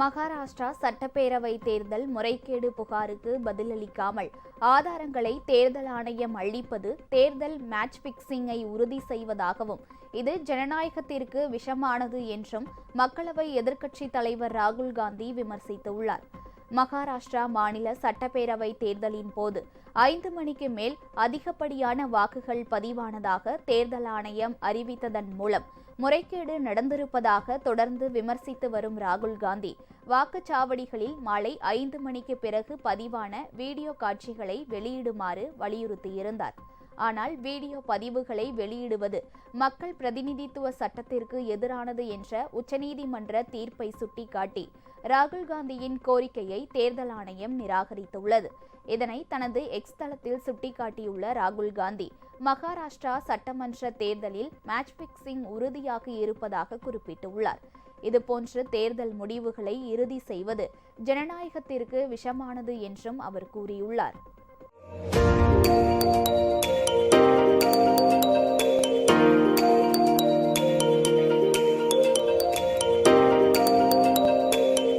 மகாராஷ்டிரா சட்டப்பேரவை தேர்தல் முறைகேடு புகாருக்கு பதிலளிக்காமல் ஆதாரங்களை தேர்தல் ஆணையம் அளிப்பது தேர்தல் மேட்ச் பிக்சிங்கை உறுதி செய்வதாகவும் இது ஜனநாயகத்திற்கு விஷமானது என்றும் மக்களவை எதிர்க்கட்சித் தலைவர் ராகுல் காந்தி விமர்சித்துள்ளார். மகாராஷ்டிரா மாநில சட்டப்பேரவை தேர்தலின் போது 5 மணிக்கு மேல் அதிகப்படியான வாக்குகள் பதிவானதாக தேர்தல் ஆணையம் அறிவித்ததன் மூலம் முறைகேடு நடந்திருப்பதாக தொடர்ந்து விமர்சித்து வரும் ராகுல் காந்தி, வாக்குச்சாவடிகளில் மாலை 5 மணிக்கு பிறகு பதிவான வீடியோ காட்சிகளை வெளியிடுமாறு வலியுறுத்தியிருந்தார். ஆனால் வீடியோ பதிவுகளை வெளியிடுவது மக்கள் பிரதிநிதித்துவ சட்டத்திற்கு எதிரானது என்ற உச்சநீதிமன்ற தீர்ப்பை சுட்டிக்காட்டி ராகுல் காந்தியின் கோரிக்கையை தேர்தல் ஆணையம் நிராகரித்துள்ளது. இதனை தனது எக்ஸ் தளத்தில் சுட்டிக்காட்டியுள்ள ராகுல் காந்தி, மகாராஷ்டிரா சட்டமன்ற தேர்தலில் மேட்ச் பிக்சிங் உறுதியாக இருப்பதாக குறிப்பிட்டுள்ளார். இதுபோன்ற தேர்தல் முடிவுகளை இறுதி செய்வது ஜனநாயகத்திற்கு விஷமானது என்றும் அவர் கூறியுள்ளார்.